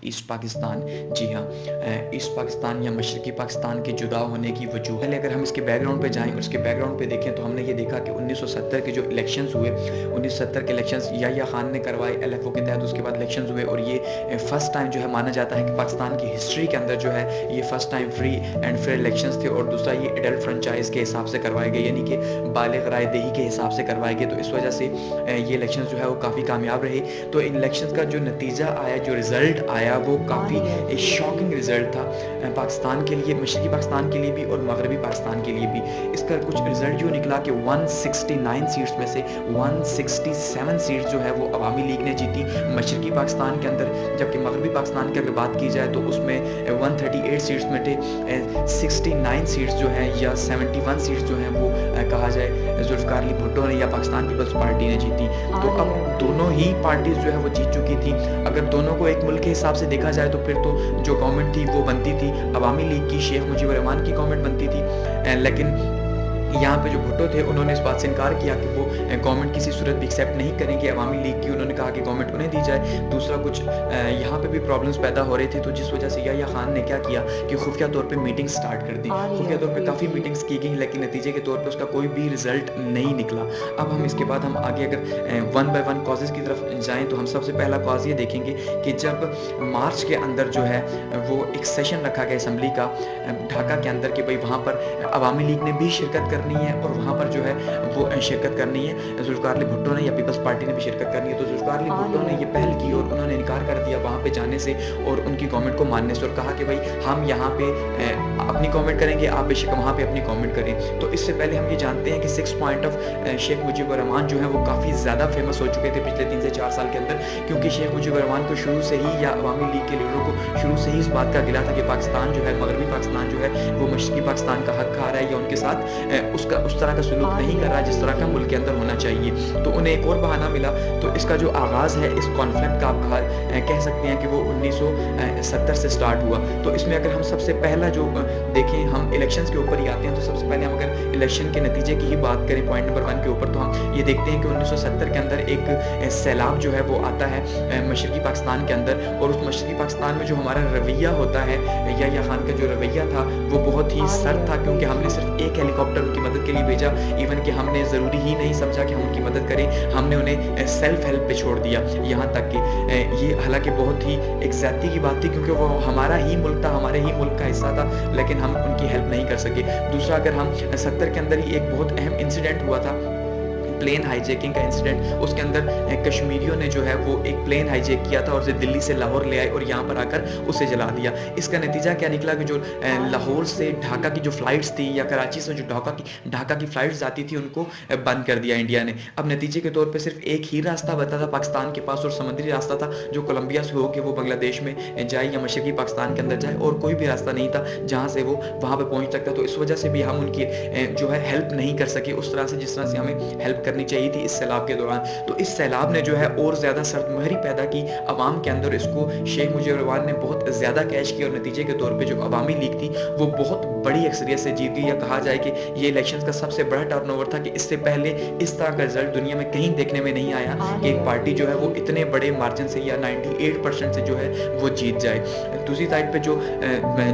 Asset Pakistan. جی ہاں، asset Pakistan یا مشرقی پاکستان کے جدا ہونے کی وجوہ. پہلے اگر ہم اس کے بیک گراؤنڈ پہ جائیں اور اس کے بیک گراؤنڈ پہ دیکھیں تو ہم نے یہ دیکھا کہ 1970 کے جو الیکشنز ہوئے، 1970 کے الیکشنز یحییٰ خان نے کروائے ایل ایف او کے تحت. اس کے بعد الیکشنز ہوئے اور یہ فرسٹ ٹائم جو ہے مانا جاتا ہے کہ پاکستان کی ہسٹری کے اندر جو ہے یہ first time free and fair elections تھے. اور دوسرا یہ ایڈلٹ فرنچائز کے حساب سے کروائے گئے، یعنی کہ بالغ رائے دہی کے حساب سے کروائے گئے. تو اس وجہ سے یہ الیکشنز جو ہے وہ کافی کامیاب رہے. تو ان الیکشنز کا جو نتیجہ آیا، جو رزلٹ آیا، وہ کافی شاکنگ رزلٹ تھا پاکستان کے لیے، مشرقی پاکستان کے لیے بھی اور مغربی پاکستان کے لیے بھی. اس کا کچھ رزلٹ جو نکلا کہ 169 سیٹس میں سے 167 سیٹس جو ہے وہ عوامی لیگ نے جیتی مشرقی پاکستان کے اندر، جبکہ مغربی پاکستان کی اگر بات کی جائے تو اس میں 138 سیٹس میں تھے. 69 سیٹس جو ہیں یا 71 سیٹس جو ہیں وہ کہا جائے ذوالفقار علی بھٹو نے یا پاکستان پیپلز پارٹی نے جیتی. تو اب دونوں ہی پارٹیز جو ہے وہ جیت چکی تھی. اگر دونوں کو ایک ملک کے حساب سے دیکھا جائے تو پھر تو جو گورنمنٹ تھی وہ بنتی تھی عوامی لیگ کی، شیخ مجیب الرحمان کی گورنمنٹ بنتی تھی. لیکن یہاں پہ جو بھٹو تھے انہوں نے اس بات سے انکار کیا کہ وہ گورنمنٹ کسی صورت بھی ایکسیپٹ نہیں کریں گے عوامی لیگ کی. انہوں نے کہا کہ گورنمنٹ انہیں دی جائے. دوسرا کچھ یہاں پہ بھی پرابلمس پیدا ہو رہے تھے، تو جس وجہ سے یحییٰ خان نے کیا کیا کہ خفیہ طور پہ میٹنگ سٹارٹ کر دی. خفیہ طور پہ کافی میٹنگز کی گئیں لیکن نتیجے کے طور پہ اس کا کوئی بھی رزلٹ نہیں نکلا. اب ہم اس کے بعد ہم آگے اگر ون بائی ون کازز کی طرف جائیں تو ہم سب سے پہلا کاز یہ دیکھیں گے کہ جب مارچ کے اندر جو ہے وہ ایک سیشن رکھا گیا اسمبلی کا ڈھاکہ کے اندر کہ بھائی وہاں پر عوامی لیگ نے بھی شرکت کرنی ہے اور وہاں پر جو ہے وہ شرکت کرنی ہے ذوالفقار علی بھٹو نے یا پیپلز پارٹی نے بھی شرکت کرنی ہے. تو ذوالفقار علی بھٹو نے یہ پہل کی اور انہوں نے انکار کر دیا وہاں پہ جانے سے اور ان کی گورنمنٹ کو ماننے سے، اور کہا کہ بھائی ہم یہاں پہ اپنی گورنمنٹ کریں گے، آپ بے شک وہاں پہ اپنی گورنمنٹ کریں. تو اس سے پہلے ہم یہ جانتے ہیں کہ 6 پوائنٹ آف شیخ مجیب الرحمان جو ہیں وہ کافی زیادہ فیمس ہو چکے تھے پچھلے 3 سے 4 سال کے اندر، کیونکہ شیخ مجیب الرحمان کو شروع سے ہی یا عوامی لیگ کے لیڈروں کو شروع سے ہی اس بات کا گلا تھا کہ پاکستان جو ہے، مغربی پاکستان جو ہے وہ مشرقی پاکستان کا حق کھا رہا ہے یا ان کے ساتھ اس طرح کا سلوک نہیں کر رہا جس طرح کا ملک کے اندر ہونا چاہیے. تو انہیں ایک اور بہانہ ملا. تو اس کا جو آغاز ہے اس کانفلکٹ کا آپ کہہ سکتے ہیں کہ وہ 1970 سے سٹارٹ ہوا. تو اس میں اگر ہم سب سے پہلا جو دیکھیں، ہم الیکشنز کے اوپر ہی آتے ہیں، تو سب سے پہلے ہم اگر الیکشن کے نتیجے کی ہی بات کریں پوائنٹ نمبر 1 کے اوپر، تو ہم یہ دیکھتے ہیں کہ 1970 کے اندر ایک سیلاب جو ہے وہ آتا ہے مشرقی پاکستان کے اندر. اور اس مشرقی پاکستان میں جو ہمارا رویہ ہوتا ہے، یحییٰ خان کا جو رویہ تھا وہ بہت ہی سرد تھا، کیونکہ ہم نے صرف ایک ہیلی کاپٹر ان کی مدد کے لیے بھیجا. ایون کہ ہم نے ضروری ہی نہیں سمجھا کہ ہم ان کی مدد کریں، ہم نے انہیں سیلف ہیلپ پہ چھوڑ دیا. یہاں تک کہ یہ حالانکہ بہت ہی ایک زیادتی کی بات تھی، کیونکہ وہ ہمارا ہی ملک تھا، ہمارے ہی ملک کا حصہ تھا، لیکن ہم ان کی ہیلپ نہیں کر سکے. دوسرا اگر ہم 70 کے اندر ہی ایک بہت اہم انسیڈنٹ ہوا تھا، پلین ہائی جیکنگ کا انسیڈنٹ. اس کے اندر کشمیریوں نے جو ہے وہ ایک پلین ہائی جیک کیا تھا اور اسے دلی سے لاہور لے آئے اور یہاں پر آ کر اسے جلا دیا. اس کا نتیجہ کیا نکلا کہ جو لاہور سے ڈھاکہ کی جو فلائٹس تھی یا کراچی سے جو ڈھاکہ کی فلائٹس جاتی تھی ان کو بند کر دیا انڈیا نے. اب نتیجے کے طور پہ صرف ایک ہی راستہ بتا تھا پاکستان کے پاس، اور سمندری راستہ تھا جو کولمبیا سے ہو کے وہ بنگلہ دیش میں جائے یا مشرقی پاکستان کے اندر جائے، اور کوئی بھی راستہ نہیں تھا جہاں سے وہ وہاں پہ پہنچ سکتا. تو اس وجہ سے بھی ہم ان کی جو ہے ہیلپ نہیں کر سکے اس طرح سے جس طرح سے ہمیں ہیلپ کرنی چاہیے تھی اس سیلاب کے دوران. تو اس سیلاب نے جو ہے اور زیادہ سرد مہری پیدا کی عوام کے اندر. اس کو شیخ مجیب الرحمان نے بہت زیادہ کیش کیا اور نتیجے کے طور پہ جو عوامی لیگ تھی وہ بہت بڑی اکثریت سے جیت گئی. یا کہا جائے کہ یہ الیکشنز کا سب سے بڑا ٹرن اوور تھا کہ اس سے پہلے اس طرح کا رزلٹ دنیا میں کہیں دیکھنے میں نہیں آیا کہ ایک پارٹی جو ہے وہ اتنے بڑے مارجن سے یا 98% سے جو ہے وہ جیت جائے. دوسری سائڈ پہ جو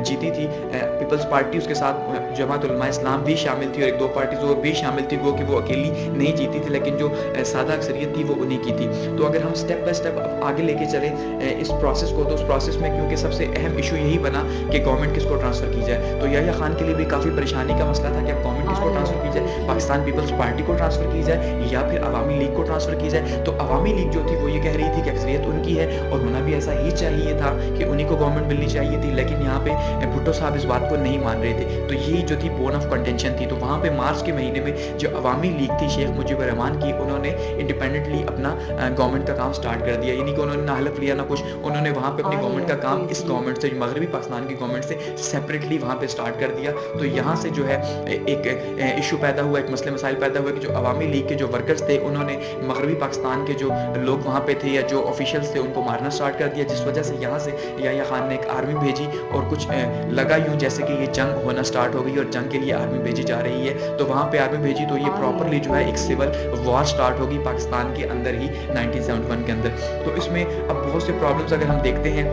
جیتی تھی پیپلز پارٹی، اس کے ساتھ جماعت علماء اسلام بھی شامل تھی اور ایک دو پارٹیز اور بھی شامل تھی، وہ کہ وہ اکیلی نہیں جیتی تھی لیکن جو سادہ اکثریت تھی وہ انہی کی تھی. تو اگر ہم سٹیپ بائی سٹیپ اب آگے لے کے چلیں اس پروسیس کو، تو اس پروسیس میں کیونکہ سب سے اہم ایشو یہی بنا کہ گورنمنٹ کس کو ٹرانسفر کی جائے. تو یحییٰ خان کے لیے بھی کافی پریشانی کا مسئلہ تھا کہ اب گورنمنٹ کس کو ٹرانسفر کی جائے، پاکستان پیپلز پارٹی کو ٹرانسفر کی جائے یا پھر عوامی لیگ کو ٹرانسفر کی جائے. تو عوامی لیگ جو تھی وہ یہ کہہ رہی تھی کہ اکثریت ان کی ہے اور ہونا بھی ایسا ہی چاہیے تھا کہ انہی کو گورنمنٹ ملنی چاہیے تھی، لیکن یہاں پہ بھٹو صاحب اس بات کو نہیں مان رہے تھے. تو یہی جو تھی بون آف کنٹینشن تھی. تو وہاں پہ مارچ کے مہینے میں جو عوامی لیگ تھی شیخ مجیب الرحمان کی، انہوں نے انڈیپینڈنٹلی اپنا گورنمنٹ کا کام سٹارٹ کر دیا. یعنی کہ انہوں نے نہ حلف لیا نہ کچھ، انہوں نے وہاں پہ اپنی گورنمنٹ کا کام اس گورنمنٹ سے، مغربی پاکستان کی گورنمنٹ سے سیپریٹلی وہاں پہ سٹارٹ کر دیا. تو یہاں سے جو ہے ایک ایشو پیدا ہوا، ایک مسئلے مسائل پیدا ہوئے کہ جو عوامی لیگ کے جو ورکرز تھے انہوں نے مغربی پاکستان کے جو لوگ وہاں پہ تھے یا جو آفیشلز تھے ان کو مارنا سٹارٹ کر دیا، جس وجہ سے یہاں سے یحییٰ خان نے ایک آرمی بھیجی اور کچھ لگا یوں جیسے کہ یہ جنگ ہونا سٹارٹ ہو گئی اور جنگ کے لیے آرمی بھیجی جا رہی ہے. تو وہاں پہ آرمی بھیجی تو یہ پراپرلی جو ہے ایک سول وار سٹارٹ ہوگی پاکستان کے اندر ہی 1971 کے اندر. تو اس میں اب بہت سے پرابلمز اگر ہم دیکھتے ہیں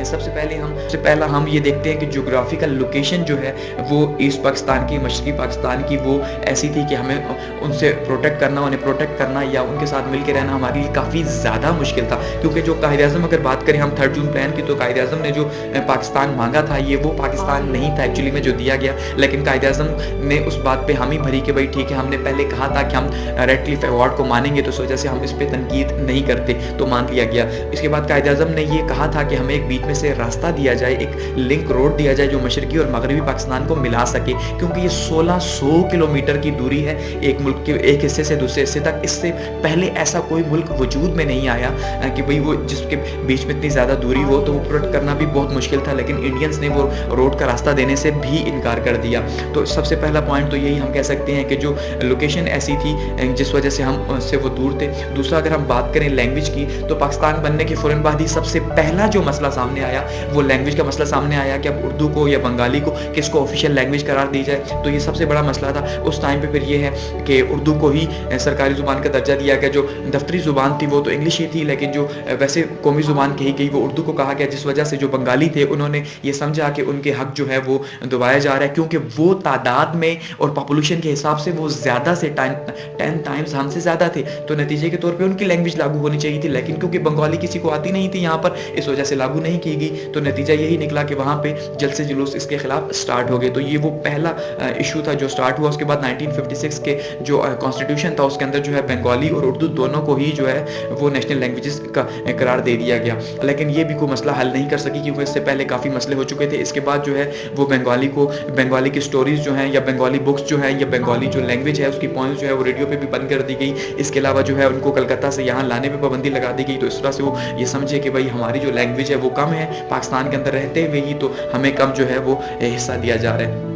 सबसे पहला हम ये देखते हैं कि ज्योग्राफिकल लोकेशन जो है वो ईस्ट पाकिस्तान की, मशरकी पाकिस्तान की वो ऐसी थी कि हमें उनसे उन्हें प्रोटेक्ट करना या उनके साथ मिल के रहना हमारे लिए काफ़ी ज़्यादा मुश्किल था, क्योंकि जो कायद-ए-आज़म अगर बात करें हम 3 जून प्लान की, तो कायद-ए-आज़म ने जो पाकिस्तान मांगा था ये वो पाकिस्तान नहीं था एक्चुअली में जो दिया गया, लेकिन कायद-ए-आज़म ने उस बात पे हामी भरी कि भाई ठीक है, हमने पहले कहा था कि हम रेडक्लिफ अवार्ड को मानेंगे, तो इस वजह से हम इस पे तनकीद नहीं करते, तो मान लिया गया। इसके बाद कायद-ए-आज़म ने ये कहा था कि हमें एक बीच में से रास्ता दिया जाए, एक लिंक रोड दिया जाए जो मशरकी और मगरबी पाकिस्तान को मिला सके, क्योंकि ये 1600 किलोमीटर की दूरी है एक मुल्क के एक हिस्से से दूसरे हिस्से तक। इससे पहले ऐसा कोई मुल्क वजूद में नहीं आया कि भाई वो जिसके बीच में इतनी ज़्यादा दूरी हो, तो वो प्रोटेक्ट करना भी बहुत मुश्किल था, लेकिन इंडियंस ने वो रोड का रास्ता देने से भी इनकार कर दिया। तो सबसे पहला पॉइंट तो यही हम कह सकते हैं कि जो लोकेशन ऐसी थी जिस वजह से हम उससे वो दूर थे। दूसरा, अगर हम बात करें लैंग्वेज की, तो पाकिस्तान बनने के फ़ौरन बाद ही सबसे पहला जो मसला सामने आया वो लैंग्वेज का मसला सामने आया कि अब उर्दू को या बंगाली को किसको ऑफिशियल लैंग्वेज करार दी जाए। तो ये सबसे बड़ा मसला था उस टाइम पे। फिर ये है कि उर्दू को ही सरकारी ज़ुबान का दर्जा दिया गया। जो दफ्तरी ज़ुबान थी वो तो इंग्लिश ही थी, लेकिन जो वैसे कौमी ज़ुबान कही गई वो उर्दू को कहा गया, जिस वजह से जो बंगाली थे उन्होंने ये समझा कि उनके हक जो है वो दबाया जा रहा है, क्योंकि वो तादाद में और पॉपुलेशन के हिसाब से वो ज़्यादा से 10 टाइम्स हमसे ज़्यादा थे। तो नतीजे के तौर पे उनकी लैंग्वेज लागू होनी चाहिए थी, लेकिन क्योंकि बंगाली किसी को आती नहीं थी यहाँ पर, इस वजह से लागू नहीं की गई। तो नतीजा यही निकला कि वहाँ पे जल्द से जुलूस इसके खिलाफ स्टार्ट हो गए। तो ये वो पहला इशू था जो स्टार्ट हुआ। उसके बाद 1956 के जो कॉन्स्टिट्यूशन था उसके अंदर जो है बंगाली और उर्दू दोनों को ही जो है वो नेशनल लैंग्वेजेस का करार दे दिया गया, लेकिन ये भी कोई मसला हल नहीं कर सकी, क्योंकि इससे पहले काफ़ी मसले हो चुके थे। इसके बाद जो है वो बंगाली की स्टोरीज जो हैं या बंगाली बुक्स जो है या बंगाली जो लैंग्वेज है उसकी पॉइंट्स जो है वो रेडियो पे भी बंद कर दी गई। इसके अलावा जो है उनको कलकत्ता से यहाँ लाने पे पाबंदी लगा दी गई। तो इस तरह से वो ये समझे कि भाई हमारी जो लैंग्वेज है वो कम है, पाकिस्तान के अंदर रहते हुए ही तो हमें कम जो है वो हिस्सा दिया जा रहा है।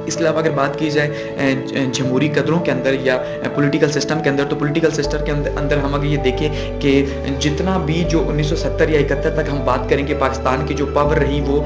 इसके अलावा अगर बात की जाए जमहूरी कदरों के अंदर या पॉलिटिकल सिस्टम के अंदर, तो पॉलिटिकल सिस्टम के अंदर हम अगर ये देखें कि जितना भी जो 1970 या 71 तक हम बात करें कि पाकिस्तान की जो पावर रही वो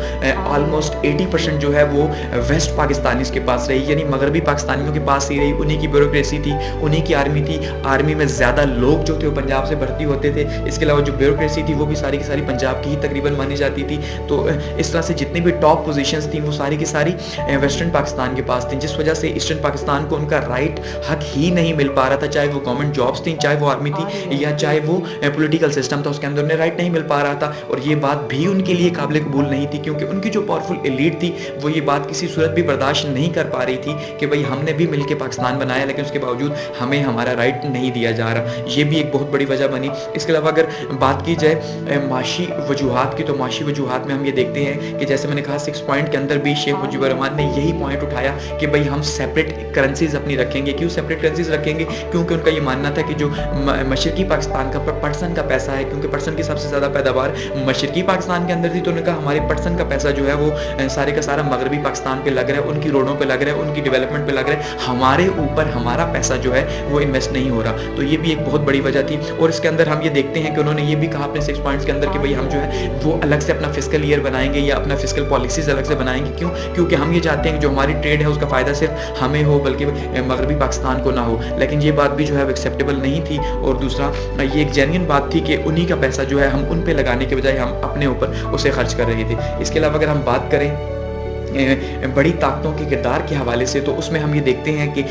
ऑलमोस्ट 80% जो है वो वेस्ट पाकिस्तानीज़ के पास रही, यानी मगरबी पाकिस्तानियों के पास ही रही। उन्हीं की ब्यूरोक्रेसी थी, उन्हीं की आर्मी थी। आर्मी में ज़्यादा लोग जो थे वो पंजाब से भर्ती होते थे। इसके अलावा जो ब्यूरोक्रेसी थी वो भी सारी की सारी पंजाब की ही तकरीबन मानी जाती थी। तो इस तरह से जितनी भी टॉप पोजीशंस थी वो सारी की सारी वेस्टर्न पाकिस्तान के पास थी, जिस वजह से ईस्टर्न पाकिस्तान को उनका राइट हक ही नहीं मिल पा रहा था, चाहे वो गवर्नमेंट जॉब्स थी, चाहे वो आर्मी थी या चाहे वो पॉलिटिकल सिस्टम था, उसके अंदर उन्हें राइट नहीं मिल पा रहा था। और ये बात भी उनके लिए काबिल कबूल नहीं थी, क्योंकि उनकी जो पावरफुल एलीट थी वो ये बात किसी सूरत भी बर्दाश्त नहीं कर पा रही थी कि भाई हमने भी मिलकर पाकिस्तान बनाया, लेकिन उसके बावजूद हमें हमारा राइट नहीं दिया जा रहा। ये भी एक बहुत बड़ी वजह बनी। इसके अलावा अगर बात की जाए माशी वजूहात की, तो माशी वजूहात में हम ये देखते हैं कि जैसे मैंने कहा 6 पॉइंट के अंदर भी शेख मुजीबुर रहमान ने यही पॉइंट उठाया कि भाई हम सेपरेट करेंसीज अपनी रखेंगे। क्यों सेपरेट करेंसीज रखेंगे? क्योंकि उनका ये मानना था कि जो मशरकी पाकिस्तान का पर्सन का पैसा है, क्योंकि पर्सन की सबसे ज़्यादा पैदावार मशरकी पाकिस्तान के अंदर थी, तो उन्होंने कहा हमारे पर्सन का पैसा जो है वो सारे का सारा मगरबी पाकिस्तान पे लग रहा है, उनकी रोडों पे लग रहा है, उनकी डेवलपमेंट पे लग रहा है, हमारे ऊपर हमारा पैसा जो है वो इन्वेस्ट नहीं हो रहा। तो ये भी एक बहुत बड़ी वजह थी। और इसके अंदर हम ये देखते हैं कि उन्होंने ये भी कहा अपने 6 पॉइंट्स के अंदर कि भाई हम जो है वो अलग से अपना फिस्कल ईयर बनाएंगे या अपना फिस्कल पॉलिसीज अलग से बनाएंगे। क्यों? क्योंकि हम ये चाहते हैं कि जो हमारी ट्रेड है उसका फ़ायदा सिर्फ हमें हो, बल्कि मगरबी पाकिस्तान को ना हो। लेकिन ये बात भी जो है एक्सेप्टेबल नहीं थी। और दूसरा, ये एक जेन्युइन बात थी कि उन्हीं का पैसा जो है हम उन पे लगाने के बजाय हम अपने ऊपर उसे खर्च कर रहे थे। इसके अलावा अगर हम बात करें बड़ी ताकतों के किरदार के हवाले से, तो उसमें हम ये देखते हैं कि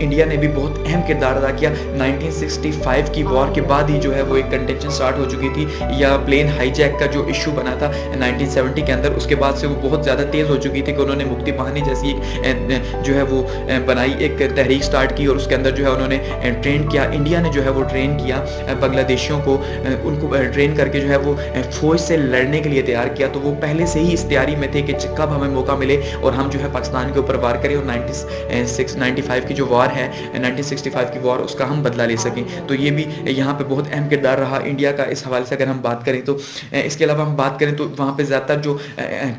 इंडिया ने भी बहुत अहम किरदार अदा किया। 1965 की वॉर के बाद ही जो है वो एक कंटेंशन स्टार्ट हो चुकी थी, या प्लेन हाईजैक का जो इशू बना था 1970 के अंदर, उसके बाद से वो बहुत ज़्यादा तेज़ हो चुकी थी कि उन्होंने मुक्ति वाहिनी जैसी एक जो है वो बनाई, एक तहरीक स्टार्ट की, और उसके अंदर जो है उन्होंने ट्रेन किया। इंडिया ने जो है वो ट्रेन किया बांग्लादेशियों को, उनको ट्रेन करके जो है वो फ़ौज से लड़ने के लिए तैयार किया। तो वो पहले से ही इस तैयारी में थे कि कब हमें मौका मिले और हम जो है पाकिस्तान के ऊपर वार करें, और 1995 की जो वार है, 1965 की वार, उसका हम बदला ले सकें। तो ये भी यहाँ पे बहुत अहम किरदार रहा इंडिया का इस हवाले से अगर हम बात करें तो। इसके अलावा हम बात करें तो वहाँ पे ज़्यादातर जो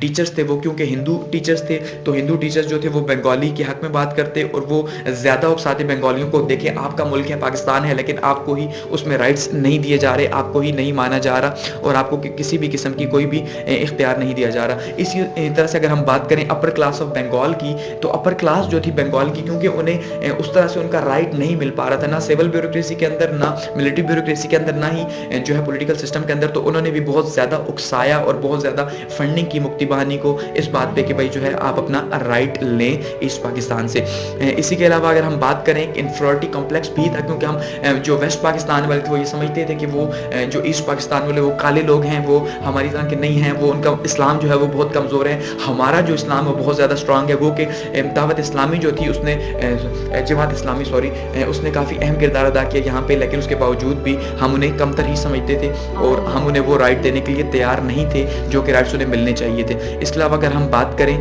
टीचर्स थे वो क्योंकि हिंदू टीचर्स थे, तो हिंदू टीचर्स जो थे वो बंगाली के हक में बात करते, और वो ज़्यादा उकसाते बंगालियों को, देखें आपका मुल्क है, पाकिस्तान है, लेकिन आपको ही उसमें राइट्स नहीं दिए जा रहे, आपको ही नहीं माना जा रहा, और आपको किसी भी किस्म की कोई भी इख्तियार नहीं दिया जा रहा। इसी तरह से अगर हम बात बात करें अपर क्लास ऑफ बंगाल की, तो अपर क्लास जो थी बंगाल की, क्योंकि उन्हें उस तरह से उनका राइट नहीं मिल पा रहा था, ना सिविल ब्यूरोक्रेसी के अंदर, ना मिलिट्री ब्यूरोक्रेसी के अंदर, ना ही जो है पॉलिटिकल सिस्टम के अंदर, तो उन्होंने भी बहुत ज़्यादा उकसाया और बहुत ज़्यादा फंडिंग की मुक्ति बहानी को इस बात पे कि भाई जो है आप अपना राइट लें ईस्ट पाकिस्तान से। इसी के अलावा अगर हम बात करें, इन्फीरियरिटी कॉम्प्लेक्स भी था, क्योंकि हम जो वेस्ट पाकिस्तान वाले थे वो ये समझते थे कि वो जो ईस्ट पाकिस्तान वाले वो काले लोग हैं, वो हमारी तरह के नहीं हैं, वो उनका इस्लाम जो है वो बहुत कमज़ोर है, हमारा जो इस्लाम है वो बहुत ज़्यादा स्ट्रांग है। वो कि दावत इस्लामी जो थी उसने जमात इस्लामी उसने काफ़ी अहम किरदार अदा किया यहाँ पे, लेकिन उसके बावजूद भी हम उन्हें कमतर ही समझते थे और हम उन्हें वो राइट देने के लिए तैयार नहीं थे जो कि राइट्स उन्हें मिलने चाहिए थे। इसके अलावा अगर हम बात करें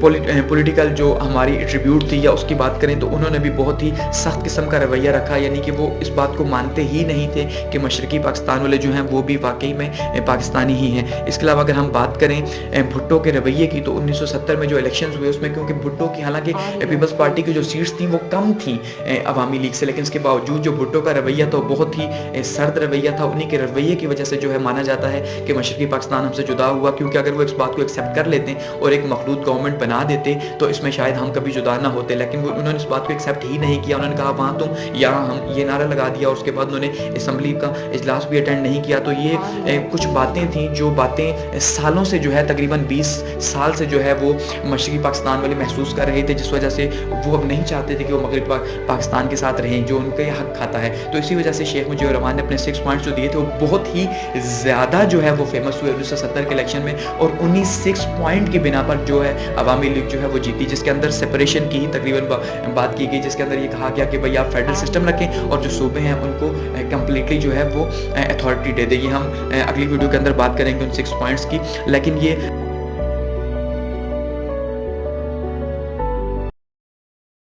पॉलिटिकल जो हमारी ट्रिब्यूट थी या उसकी बात करें, तो उन्होंने भी बहुत ही सख्त किस्म का रवैया रखा, यानी कि वो इस बात को मानते ही नहीं थे कि मशरकी पाकिस्तान वाले जो हैं वो भी वाकई में पाकिस्तानी ही हैं। इसके अलावा अगर हम बात करें भुट्टो के रवैये की, तो 1970 में जो इलेक्शंस हुए उसमें क्योंकि भुट्टो की हालांकि पीपल्स पार्टी की जो सीट्स थी वो कम थी अवामी लीग से, लेकिन इसके बावजूद जो भुट्टो का रवैया था वो बहुत ही सर्द रवैया था। उन्हीं के रवैये की वजह से जो है माना जाता है कि मशरकी पाकिस्तान हमसे जुदा हुआ, क्योंकि अगर वो इस बात को एक्सेप्ट कर लेते और एक मखलूत गवर्नमेंट बना देते तो इसमें शायद हम कभी जुदा ना होते, लेकिन वो उन्होंने इस बात को एक्सेप्ट ही नहीं किया। उन्होंने कहा वहाँ तुम, यहाँ हम, ये नारा लगा दिया और उसके बाद उन्होंने असम्बली का इजलास भी अटेंड नहीं किया। तो ये कुछ बातें थी जो बातें सालों से जो है तकरीबन 20 साल से जो है वो मशरकी पाकिस्तान वाले महसूस कर रहे थे, जिस वजह से वो अब नहीं चाहते थे कि वो मगरबी पाकिस्तान के साथ रहें जो उनका ये हक खाता है। तो इसी वजह से शेख मुजीबुर रहमान ने अपने 6 पॉइंट्स जो दिए थे वो बहुत ही ज़्यादा जो है वो फेमस हुए 1970 के इलेक्शन में, और उन्हीं 6 पॉइंट की बिना पर जो है अवामी लीग जो है वो जीती, जिसके अंदर सेपरेशन की ही तकरीबन बात की गई, जिसके अंदर ये कहा गया कि भाई आप फेडरल सिस्टम रखें और जो सूबे हैं उनको कम्प्लीटली जो है वो अथॉरिटी दे देगी। हम अगली वीडियो के अंदर बात करेंगे उन 6 पॉइंट्स की, लेकिन ये